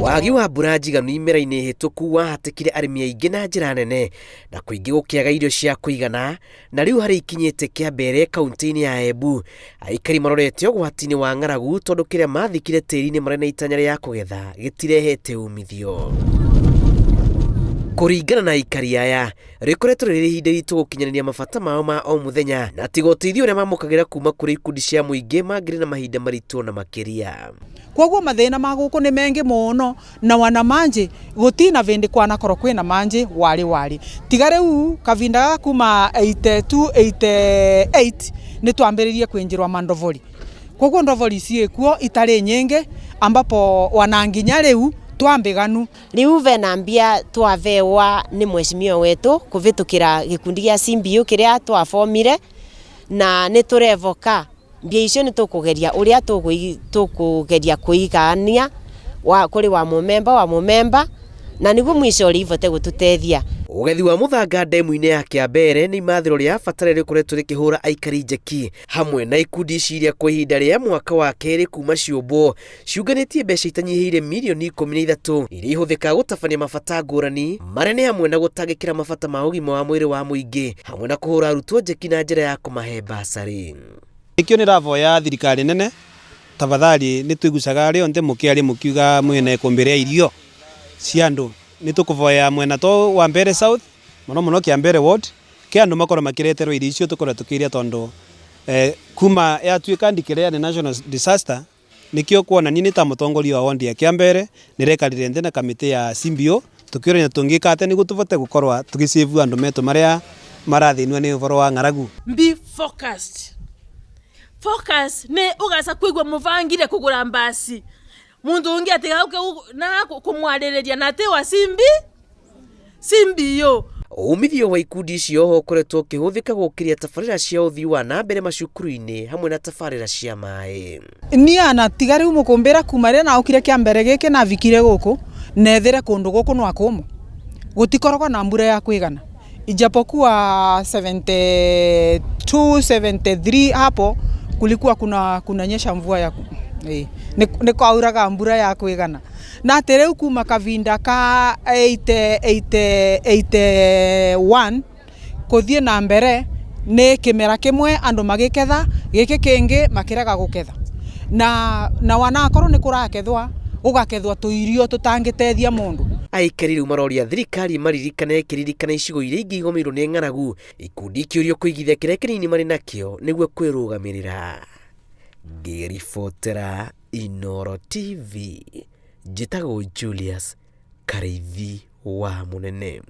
Wagi wa mbura njiganu imera-inĩ hĩtũku wahatĩkire arĩmi aingĩ na njĩra nene na kũingĩ gũkĩaga irio cia kũigana, na rĩu harĩ ikinyĩte kĩambere kaunti-inĩ ya Embu. Aikari marorete ũgwati-inĩ wa ng'aragu tondũ kĩrĩa mathikire tĩri-inĩ marĩ na itanya rĩa kũgetha gĩtirehete umithio. Kũringana na aikari aya, rĩkoretwo rĩrĩ ihinda iritũ gũkinyanĩria mabata mao ma o mũthenya na tiga ũteithio ũrĩa mamũkagĩra kuma kũrĩ ikundi cia mũingĩ mangĩrĩ na mahinda maritũ na makĩria. Koguo mathĩna ma gũkũ nĩ mengi mũno na wana manji gũtina vĩndĩ kwanakorwo kwĩna manji wari tiga rĩu kavinda ga kuma 82-88 nĩ twambĩrĩrie kwĩnjĩrwa mandovori. Koguo ndovori ciĩkuo itarĩ nyingĩ ambapo wananginya rĩu twambĩganu. Rĩu vena mbia twavewa nĩ mheshimiwa wetu kũvĩtũkĩra gĩkundi gĩa CBO kĩrĩa twafomire, na nĩ tũrevoka mbia icio nĩ tũkũgeria ũrĩa tũkũgeria kũigania kũrĩ wa mũmemba na nĩguo mwisho ivote gũtũteithia. Ũgethi wa mũthanga ndemu-inĩ ya Kĩambere nĩ imathĩro rĩa bata rĩkoretwo rĩkĩhũra aikari njeki hamwe na ikundi ciria kwa ihinda rĩa mwaka wa kerĩ kuma ciũmbwo ciunganĩtie mbeca itanyihĩire mirioni 13 iria ihũthĩkaga gũtabania mabata ngũrani marĩa nĩ hamwe na gũtangĩkĩra mabata ma ũgima wa mwĩrĩ wa mũingĩ hamwe na kũhũra arutwo njeki na njĩra ya kũmahe basarĩ. Ikio nĩ ravoya thirikari nene tafadhali nĩ twigucaga rĩonde mũkĩarĩ mũkiuga mwene kũmbĩrĩa irio cia andũ. Nĩ tũkũvoya mwena to wa Mbere South mũno Kĩambere ward kĩ andũ makorwo makĩreterwo irio icio tũkorwo tũkĩria tondũ kuma yatuĩka ndikĩrĩa nĩ national disaster nĩkĩo kuonania nĩ ta mũtongoria wa ward ya Kĩambere nĩrekarire nthĩ na kamĩtĩ ya CBO tũkĩũrania tũngĩka atĩ nĩguo tũvote gũkorwa tũgĩsave andũ metũ marĩa marathĩnua nĩ ũhoro wa ng'aragu. Be focused. Focus nĩ ũgaca kũigua mũbangire kũgũra mbasi mundu ungi atiga na kumwarĩrĩria na atĩ wa CBO. Umithio wa ikundi icio ho ũkoretwo ũkĩhũthĩka gũkĩria tabarĩra cia ũthii wa na mbere macukuru-inĩ hamwe na tabarĩra cia maĩ. Niĩ ana tiga rĩu mũkũmbĩra kuma rĩrĩa na ũkire Kĩambere gĩkĩ na vikire gũkũ nethĩre kũndũ gũkũ no akũmũ gũtikoragwo na mbura ya kwĩgana, ijapokuwa 72-73 hapo kulikuwa kunanyesha mvua ya nĩ kwauraga mbura ya kwĩgana, na atĩ rĩu kuma kavinda ka 81 kũthiĩ na mbere nĩ kĩmera kĩmwe andũ magĩketha gĩkĩ kĩngĩ makĩrega gũketha na wanakorwo nĩ kũrakethwa ũgakethwa tũirio tũtangĩteithia mũndũ. Aikari rĩu maroria thirikari maririkane kĩririkana icigo iria ingĩ igũmĩirwo nĩ ng'aragu, ikundi ikĩũrio kũigithia kĩrĩa kĩnini marĩ nakĩo nĩguo kwĩrũgamĩrĩra. Ngĩribotera Inooro TV, njĩtagwo Julius Kareithi wa Mũnene.